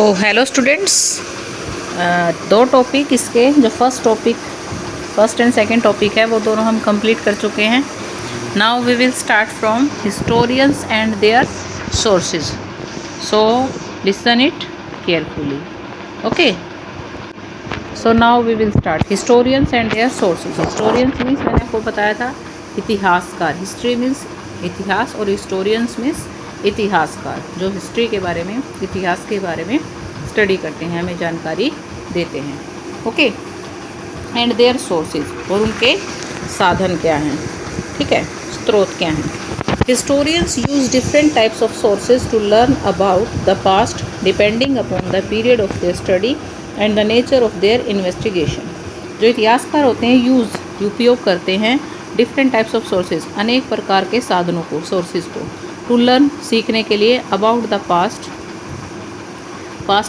Hello students, दो topic इसके जो फर्स्ट एंड सेकंड टॉपिक है वो दोनों हम कंप्लीट कर चुके हैं। Now we will start from historians and their sources. So listen it carefully. Okay, so now we will start historians and their sources. Historians means मैंने आपको बताया था इतिहासकार। हिस्ट्री मीन्स इतिहास और हिस्टोरियंस मीन्स इतिहासकार, जो हिस्ट्री के बारे में, इतिहास के बारे में स्टडी करते हैं, हमें जानकारी देते हैं। ओके, एंड देयर सोर्सेज, और उनके साधन क्या हैं, ठीक है, स्रोत क्या हैं। Historians use different types of sources to learn about the past depending upon the period of their study and the nature of their investigation. जो इतिहासकार होते हैं उपयोग करते हैं डिफरेंट टाइप्स ऑफ सोर्सेज, अनेक प्रकार के साधनों को, सोर्सेज को, टू लर्न, सीखने के लिए, अबाउट द पास्ट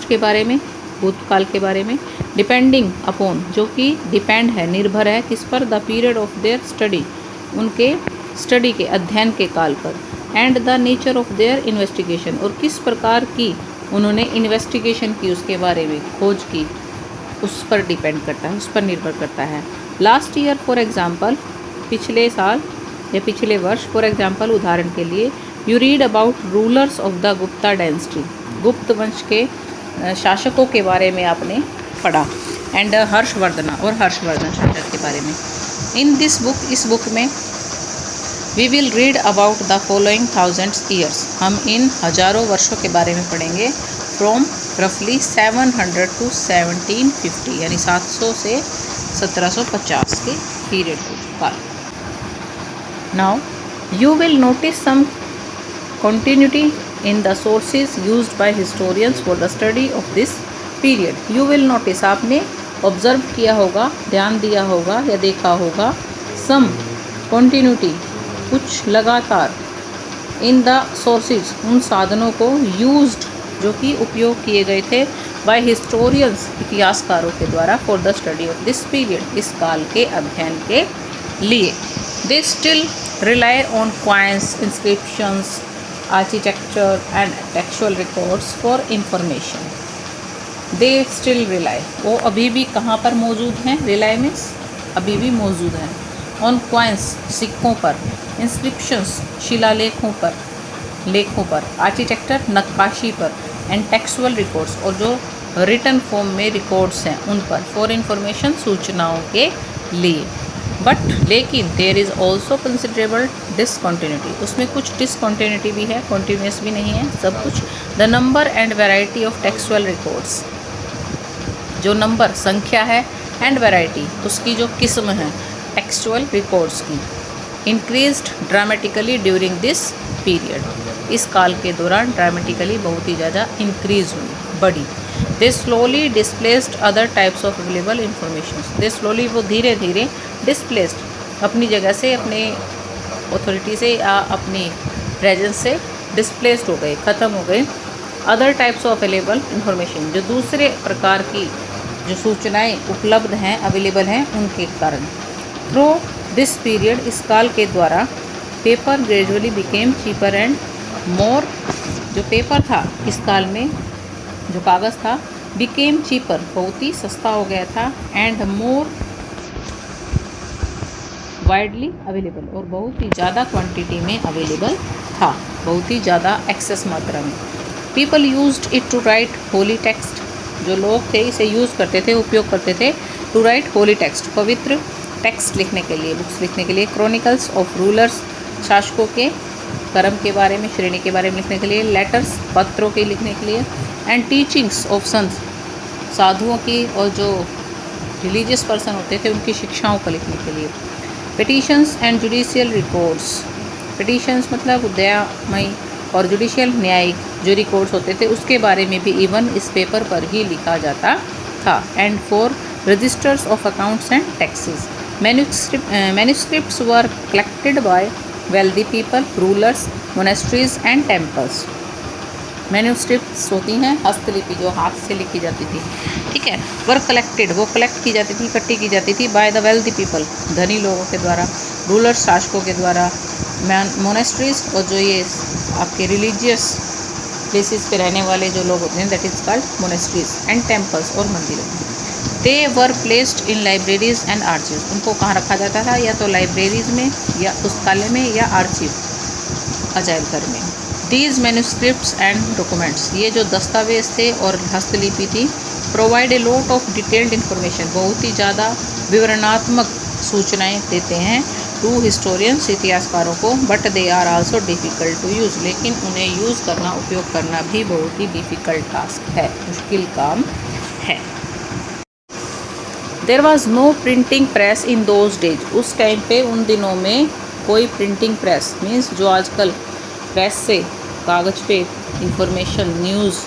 के बारे में, भूतकाल के बारे में, डिपेंडिंग अपॉन, जो कि डिपेंड है, निर्भर है, किस पर, the period of their study, उनके स्टडी के, अध्ययन के काल पर, and the nature of their investigation, और किस प्रकार की उन्होंने इन्वेस्टिगेशन की, उसके बारे में खोज की, उस पर डिपेंड करता है, उस पर निर्भर करता है। लास्ट ईयर फॉर एग्जाम्पल, पिछले साल या पिछले वर्ष, फॉर एग्जाम्पल उदाहरण के लिए, you read about rulers of the Gupta dynasty, गुप्त वंश के शासकों के बारे में आपने पढ़ा, एंड हर्षवर्धन शासक के बारे में। इन दिस बुक, इस बुक में, we will read about the following thousands years, हम इन हजारों वर्षों के बारे में पढ़ेंगे, फ्रॉम रफली 700 टू 1750, यानी 700 से 1750 के पीरियड को काल। Now you will notice some continuity in the sources used by historians for the study of this period. You will notice, आपने ऑब्जर्व किया होगा, ध्यान दिया होगा या देखा होगा, some continuity, कुछ लगातार, in the sources, उन साधनों को, used, जो कि उपयोग किए गए थे, by historians, इतिहासकारों के द्वारा, for the study of this period, इस काल के अध्ययन के लिए। They still rely on coins, inscriptions, architecture and textual records for information. They still rely, वो अभी भी कहाँ पर मौजूद हैं, rely means अभी भी मौजूद हैं, on coins, सिक्कों पर, inscriptions, शिलालेखों पर, लेखों पर, architecture, नक्काशी पर, and textual records, और जो रिटन फॉर्म में रिकॉर्ड्स हैं उन पर, for information, सूचनाओं के लिए। बट लेकिन there is also considerable discontinuity, उसमें कुछ डिसकॉन्टिन्यूटी भी है, कॉन्टीन्यूस भी नहीं है सब कुछ। The number and variety of textual records, जो नंबर, संख्या है, एंड वैरायटी, उसकी जो किस्म है टेक्सुअल रिकॉर्ड्स की, increased dramatically during this period, इस काल के दौरान ड्रामेटिकली बहुत ही ज़्यादा इंक्रीज हुई, बढ़ी। They slowly displaced other types of available information, they slowly, वो धीरे धीरे, डिस्प्लेस्ड, अपनी जगह से, अपने अथॉरिटी से या अपनी प्रेजेंस से डिस्प्लेस्ड हो गए, ख़त्म हो गए, other types of available information, जो दूसरे प्रकार की जो सूचनाएं उपलब्ध हैं, अवेलेबल हैं, उनके कारण। थ्रू दिस पीरियड, इस काल के द्वारा, paper gradually became cheaper and more, जो पेपर था इस काल में, जो कागज़ था, बिकेम चीपर, बहुत ही सस्ता हो गया था, एंड मोर वाइडली अवेलेबल, और बहुत ही ज़्यादा क्वांटिटी में अवेलेबल था, बहुत ही ज़्यादा एक्सेस मात्रा में। People used it to write holy text, जो लोग थे इसे यूज़ करते थे, उपयोग करते थे, टू राइट होली टेक्स्ट, पवित्र टेक्स्ट लिखने के लिए, बुक्स लिखने के लिए। क्रॉनिकल्स ऑफ रूलर्स, शासकों के कर्म के बारे में, श्रेणी के बारे में लिखने के लिए। लेटर्स, पत्रों के लिखने के लिए। एंड टीचिंग्स ऑफ संत, साधुओं की और जो रिलीजियस पर्सन होते थे उनकी शिक्षाओं को लिखने के लिए। Petitions and judicial records, petitions मतलब दयामयी, और जुडिशियल, न्यायिक, जो रिकॉर्ड्स होते थे उसके बारे में भी इवन इस पेपर पर ही लिखा जाता था। And for registers of accounts and taxes, manuscripts were collected by wealthy people, rulers, monasteries and temples. Manuscripts होती हैं हस्तलिपि, जो हाथ से लिखी जाती थी, ठीक है, वर कलेक्टेड, वो कलेक्ट की जाती थी, इकट्ठी की जाती थी, बाय द वेल्दी पीपल, धनी लोगों के द्वारा, रूलर्स, शासकों के द्वारा, मोनेस्ट्रीज, और जो ये आपके रिलीजियस प्लेसेस पे रहने वाले जो लोग होते हैं, that is called monasteries and temples और मंदिरों। They were placed in libraries and archives, उनको कहाँ रखा जाता था, या तो लाइब्रेरीज में या पुस्तकालय में या आर्चिव अजायब घर में। दीज मैन्यूस्क्रिप्ट्स एंड डॉक्यूमेंट्स, ये जो दस्तावेज थे और हस्तलिपि थी, provide a lot of detailed information, बहुत ही ज़्यादा विवरणात्मक सूचनाएं देते हैं टू हिस्टोरियंस, इतिहासकारों को, but they are also difficult to use, लेकिन उन्हें यूज़ करना, उपयोग करना भी बहुत ही डिफ़िकल्ट टास्क है, मुश्किल काम है। There was no printing press in those days, उस टाइम पे उन दिनों में कोई प्रिंटिंग प्रेस मीन्स जो आजकल प्रेस से कागज़ पे इंफॉर्मेशन न्यूज़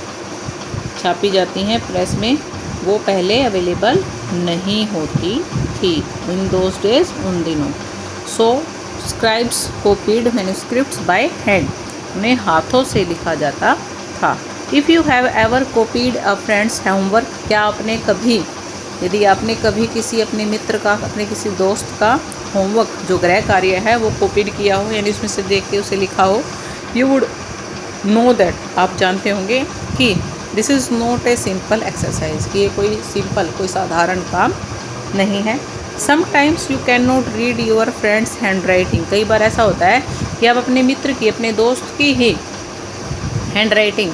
छापी जाती हैं प्रेस में, वो पहले अवेलेबल नहीं होती थी इन दोज डेज, उन दिनों। So scribes copied manuscripts by hand, उन्हें हाथों से लिखा जाता था। If you have ever copied a friend's homework, क्या आपने कभी, यदि आपने कभी किसी अपने मित्र का, अपने किसी दोस्त का होमवर्क जो गृह कार्य है वो कॉपीड किया हो, यानी उसमें से देख के उसे लिखा हो, यू वुड नो दैट, आप जानते होंगे कि this is not a simple exercise, कि ये कोई सिंपल, कोई साधारण काम नहीं है। Sometimes you can not read your friends hand writing, कई बार ऐसा होता है कि आप अपने मित्र की, अपने दोस्त की ही हैंड राइटिंग,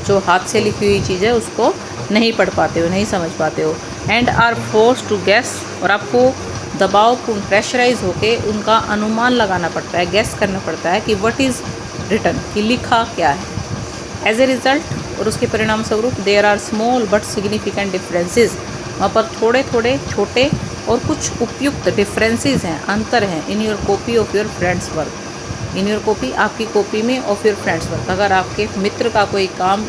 जो हाथ से लिखी हुई चीज़ है, उसको नहीं पढ़ पाते हो, नहीं समझ पाते हो। And are force to guess, और आपको दबावपूर्ण, प्रेशराइज होके उनका अनुमान लगाना पड़ता है, गेस करना पड़ता है कि व्हाट इज़ रिटन, कि लिखा क्या है। एज ए रिजल्ट, और उसके परिणाम स्वरूप, there are small but significant differences, वहाँ पर थोड़े थोड़े छोटे और कुछ उपयुक्त डिफरेंसेस हैं, अंतर हैं, in your copy of your friends work, in your copy, आपकी कॉपी में, ऑफ योर फ्रेंड्स वर्क, अगर आपके मित्र का कोई काम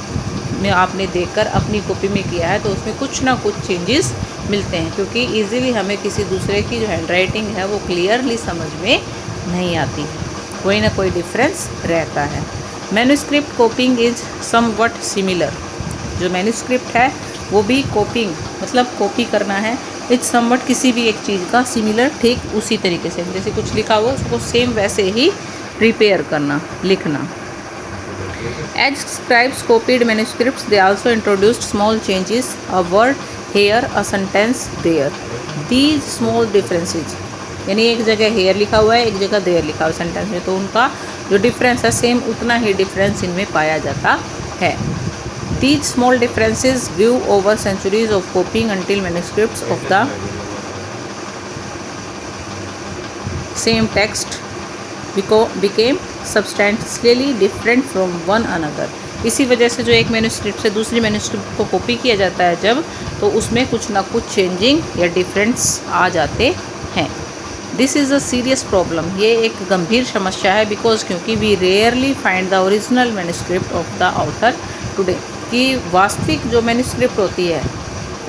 में आपने देखकर अपनी कॉपी में किया है तो उसमें कुछ ना कुछ चेंजेस मिलते हैं, क्योंकि इजीली हमें किसी दूसरे की जो हैंड राइटिंग है वो क्लियरली समझ में नहीं आती है, कोई ना कोई डिफरेंस रहता है। मैन्यूस्क्रिप्ट कॉपिंग इज समवट सिमिलर, जो मैन्यूस्क्रिप्ट है वो भी कॉपिंग मतलब कॉपी करना है, इज समवट किसी भी एक चीज़ का, सिमिलर ठीक उसी तरीके से, जैसे कुछ लिखा हो उसको सेम वैसे ही प्रिपेयर करना, लिखना। As scribes copied manuscripts, they also introduced small changes, a word here, a sentence there. These small differences, यानी एक जगह here लिखा हुआ है, एक जगह there लिखा हुआ है सेंटेंस में, तो उनका जो डिफरेंस है सेम उतना ही डिफरेंस इनमें पाया जाता है। These small differences grew over centuries of copying until manuscripts of the same text became substantially different from one another. इसी वजह से जो एक मैन्यूस्क्रिप्ट से दूसरी मैन्यूस्क्रिप्ट को कॉपी किया जाता है जब, तो उसमें कुछ ना कुछ चेंजिंग या डिफरेंस आ जाते हैं। This is a serious problem, ये एक गंभीर समस्या है, बिकॉज क्योंकि we rarely find the original manuscript of the author today, कि वास्तविक जो मैन्यूस्क्रिप्ट होती है,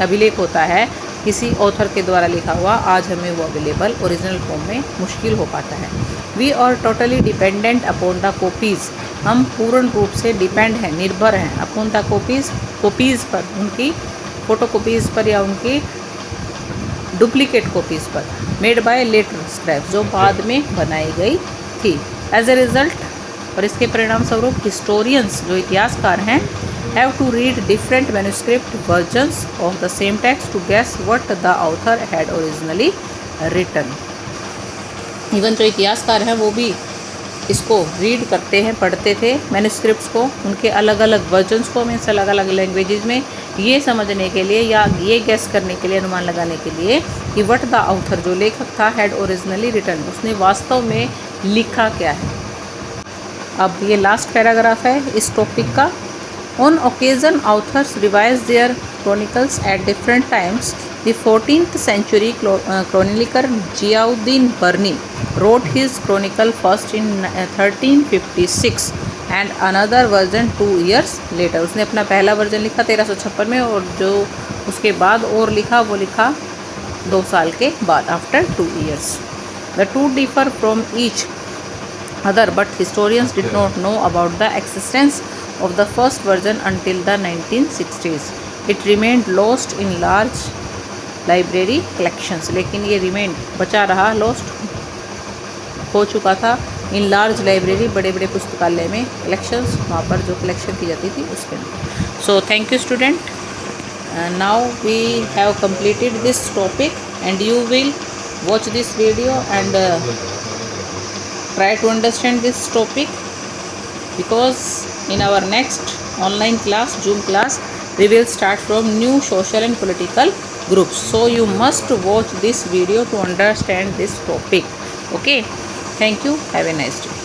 अभिलेख होता है किसी ऑथर के द्वारा लिखा हुआ, आज हमें वो अवेलेबल ओरिजिनल फॉर्म में मुश्किल हो पाता है। We are totally dependent upon the copies, हम पूर्ण रूप से डिपेंड हैं, निर्भर हैं, अपॉन द कॉपीज़ पर, उनकी फ़ोटो कॉपीज़ पर या उनकी डुप्लीकेट कॉपीज़ पर, मेड बाय लेटर स्क्राइब्स, जो बाद में बनाई गई थी। एज ए रिज़ल्ट, और इसके परिणाम स्वरूप, हिस्टोरियंस जो इतिहासकार हैं, have to read different manuscript versions of the same text to guess what the author had originally written. Even जो इतिहासकार हैं वो भी इसको रीड करते हैं, पढ़ते थे मैन्यूस्क्रिप्ट्स को, उनके अलग अलग वर्जन्स को, मीन्स अलग अलग लैंग्वेजेस में, ये समझने के लिए या ये गेस करने के लिए, अनुमान लगाने के लिए कि व्हाट द ऑथर, जो लेखक था, हैड ओरिजिनली रिटन, उसने वास्तव में लिखा क्या है। अब ये लास्ट पैराग्राफ है इस टॉपिक का। On occasion, authors revised their chronicles at different times. The 14th century chronicler Ziauddin Barni wrote his chronicle first in 1356 and another version 2 years later. उसने अपना पहला वर्जन लिखा 1356 में, और जो उसके बाद और लिखा वो लिखा 2 साल के बाद, after 2 years. The two differ from each other, but historians did not know about the existence of the first version until the 1960s. It remained lost in large library collections. लेकिन ये remained, बचा रहा, lost हो चुका था in large library, बड़े बड़े पुस्तकालय में कलेक्शंस, वहाँ पर जो कलेक्शन की जाती थी उसके अंदर। So thank you student. Now we have completed this topic and you will watch this video and try to understand this topic, because in our next online class, Zoom class, we will start from new social and political groups. So you must watch this video to understand this topic. Okay, thank you, have a nice day.